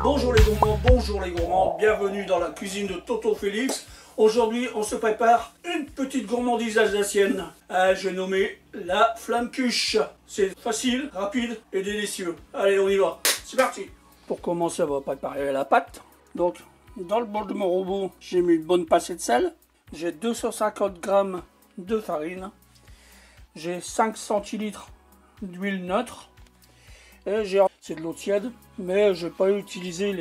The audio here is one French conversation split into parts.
Bonjour les gourmands, bonjour les gourmands, bienvenue dans la cuisine de Tonton Félix. Aujourd'hui, on se prépare une petite gourmandise alsacienne. J'ai nommé la flamme cuche. C'est facile, rapide et délicieux. Allez, on y va. C'est parti. Pour commencer, on va préparer la pâte. Donc, dans le bol de mon robot, j'ai mis une bonne pincée de sel. J'ai 250 g de farine. J'ai 5 centilitres d'huile neutre. Et c'est de l'eau tiède, mais je ne vais pas utiliser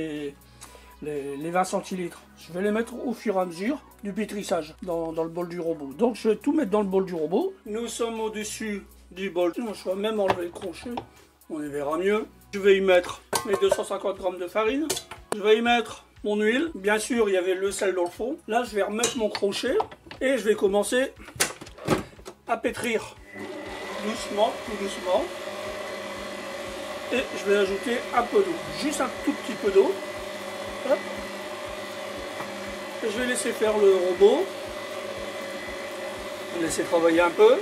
les 20 centilitres. Je vais les mettre au fur et à mesure du pétrissage dans le bol du robot. Donc je vais tout mettre dans le bol du robot. Nous sommes au-dessus du bol. Je vais même enlever le crochet, on y verra mieux. Je vais y mettre mes 250 g de farine. Je vais y mettre mon huile. Bien sûr, il y avait le sel dans le fond. Là, je vais remettre mon crochet et je vais commencer à pétrir doucement, tout doucement. Et je vais ajouter un peu d'eau, juste un tout petit peu d'eau. Et je vais laisser faire le robot. Je vais laisser travailler un peu.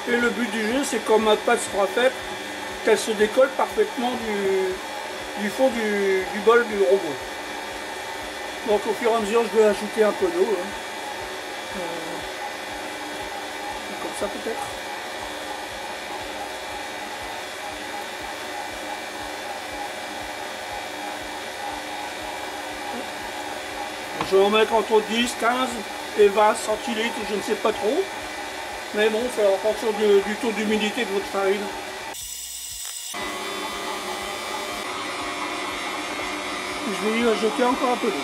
Et le but du jeu, c'est quand ma pâte sera faite, qu'elle se décolle parfaitement du fond du bol du robot. Donc au fur et à mesure, je vais ajouter un peu d'eau. Comme ça peut-être. Je vais en mettre entre 10, 15 et 20 centilitres, je ne sais pas trop. Mais bon, c'est en fonction du taux d'humidité de votre farine. Je vais y ajouter encore un peu d'eau.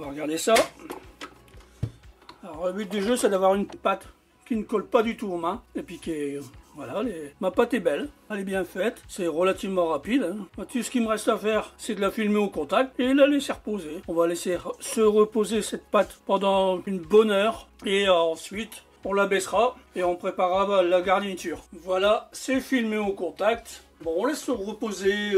Regardez ça. Alors le but du jeu, c'est d'avoir une pâte qui ne colle pas du tout aux mains et puis qui est, voilà, ma pâte est belle, elle est bien faite, c'est relativement rapide. Tout ce qu'il me reste à faire, c'est de la filmer au contact et la laisser reposer. On va laisser se reposer cette pâte pendant une bonne heure et ensuite on la baissera et on préparera la garniture. Voilà, c'est filmé au contact. Bon, on laisse se reposer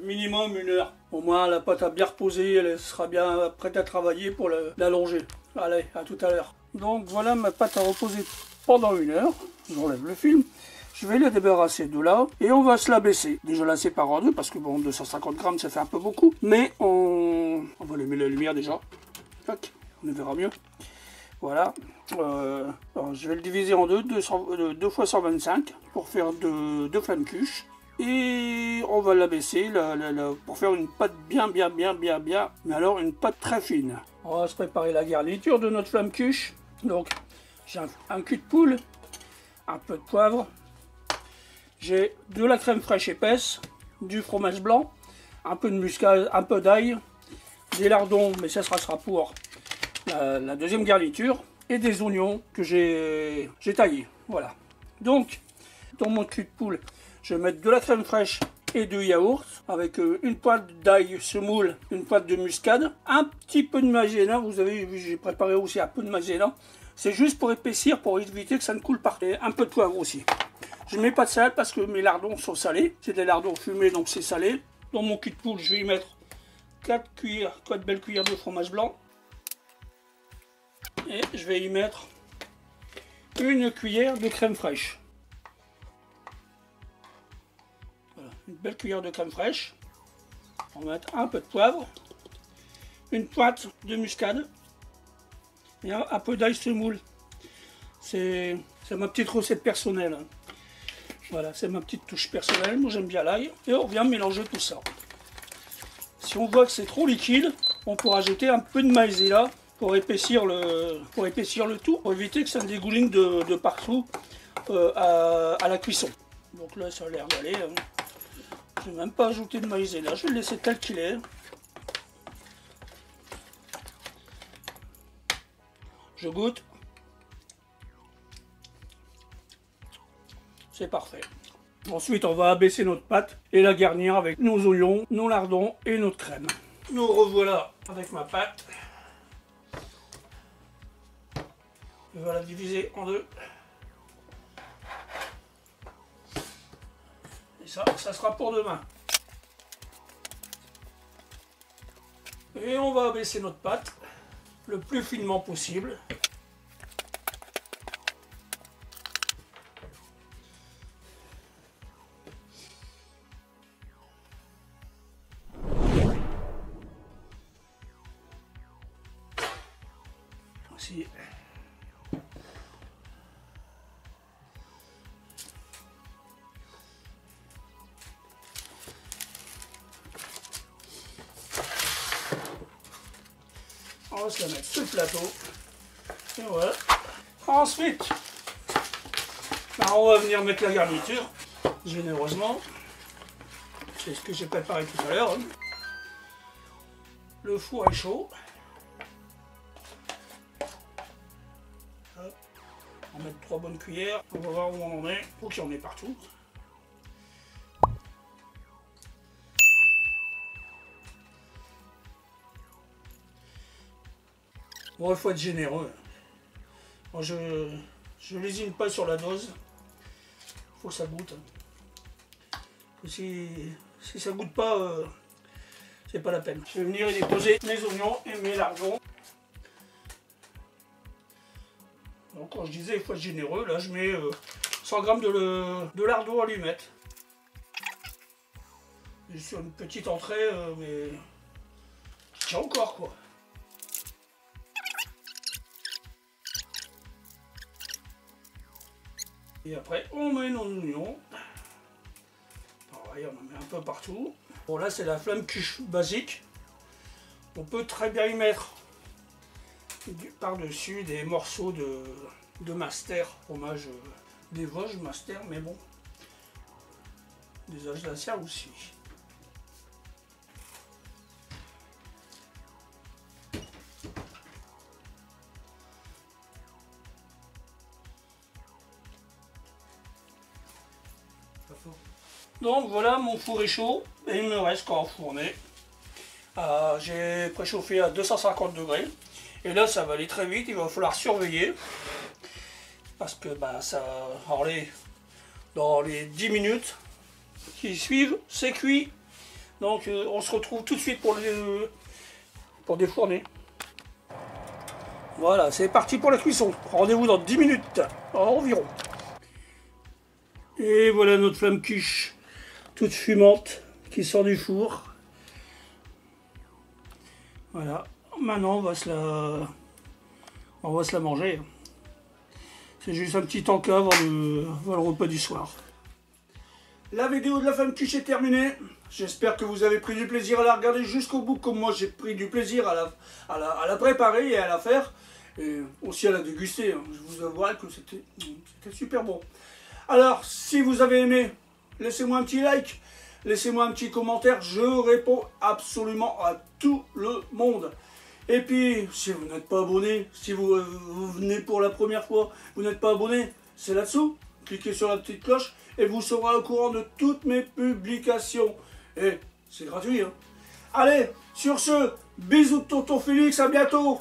minimum une heure. Au moins la pâte a bien reposé, elle sera bien prête à travailler pour l'allonger. Allez, à tout à l'heure. Donc voilà, ma pâte a reposé pendant une heure. J'enlève le film. Je vais la débarrasser de là et on va se la baisser. Déjà la séparer en deux parce que bon, 250 g ça fait un peu beaucoup. Mais on va allumer la lumière déjà. Tac, on verra mieux. Voilà. Alors, je vais le diviser en deux, 2 fois 125 pour faire deux flammes cuches. Et on va la baisser pour faire une pâte bien, mais alors une pâte très fine. On va se préparer la garniture de notre flamme cuche. Donc j'ai un cul de poule, un peu de poivre, j'ai de la crème fraîche épaisse, du fromage blanc, un peu de muscade, un peu d'ail, des lardons, mais ça sera pour la deuxième garniture, et des oignons que j'ai taillés. Voilà. Donc dans mon cul de poule, je vais mettre de la crème fraîche et du yaourt avec une pointe d'ail semoule, une pointe de muscade, un petit peu de maïzena. Vous avez vu, j'ai préparé aussi un peu de maïzena. C'est juste pour épaissir, pour éviter que ça ne coule par terre. Et un peu de poivre aussi. Je ne mets pas de sel parce que mes lardons sont salés. C'est des lardons fumés, donc c'est salé. Dans mon cul de poule, je vais y mettre 4 belles cuillères de fromage blanc. Et je vais y mettre une cuillère de crème fraîche. Une belle cuillère de crème fraîche. On va mettre un peu de poivre, une pointe de muscade et un peu d'ail semoule. C'est ma petite recette personnelle. Voilà, c'est ma petite touche personnelle. Moi j'aime bien l'ail. Et on vient mélanger tout ça. Si on voit que c'est trop liquide, on peut rajouter un peu de maïzena pour épaissir le tout, pour éviter que ça ne dégouline de partout à la cuisson. Donc là ça a l'air d'aller. Je ne vais même pas ajouter de maïzena, je vais le laisser tel qu'il est. Je goûte. C'est parfait. Ensuite, on va abaisser notre pâte et la garnir avec nos oignons, nos lardons et notre crème. Nous revoilà avec ma pâte. Je vais la diviser en deux. Et ça sera pour demain. Et on va abaisser notre pâte le plus finement possible. Voici. On va se la mettre sur le plateau. Et voilà. Ensuite, on va venir mettre la garniture, généreusement. C'est ce que j'ai préparé tout à l'heure. Le four est chaud. Hop. On va mettre 3 bonnes cuillères. On va voir où on en est. Pour qu'il y en ait partout. Bon, il faut être généreux. Moi, je lésine pas sur la dose. Il faut que ça goûte. Si ça goûte pas, c'est pas la peine. Je vais venir y déposer mes oignons et mes lardons. Donc, quand je disais il faut être généreux, là je mets 100 g de lardons allumettes. Sur une petite entrée, mais je tiens encore quoi. Et après, on met nos oignons. Pareil, on en met un peu partout. Bon, là, c'est la flamme cuche basique. On peut très bien y mettre par-dessus des morceaux de Master, fromage des Vosges, Master, mais bon, des Alsaciens aussi. Donc voilà, mon four est chaud et il me reste qu'à enfourner. J'ai préchauffé à 250 degrés et là ça va aller très vite, il va falloir surveiller parce que ça dans les 10 minutes qui suivent, c'est cuit. Donc on se retrouve tout de suite pour défourner. Voilà, c'est parti pour la cuisson. Rendez-vous dans 10 minutes environ. Et voilà notre flamme quiche toute fumante qui sort du four. Voilà, maintenant on va se la manger. C'est juste un petit encas avant le repas du soir. La vidéo de la flamme quiche est terminée. J'espère que vous avez pris du plaisir à la regarder jusqu'au bout, comme moi j'ai pris du plaisir à la préparer et à la faire. Et aussi à la déguster. Je vous avouerai que c'était super bon. Alors, si vous avez aimé, laissez-moi un petit like, laissez-moi un petit commentaire, je réponds absolument à tout le monde. Et puis, si vous n'êtes pas abonné, si vous venez pour la première fois, vous n'êtes pas abonné, c'est là-dessous, cliquez sur la petite cloche et vous serez au courant de toutes mes publications. Et c'est gratuit, hein. Allez, sur ce, bisous de Tonton Félix, à bientôt.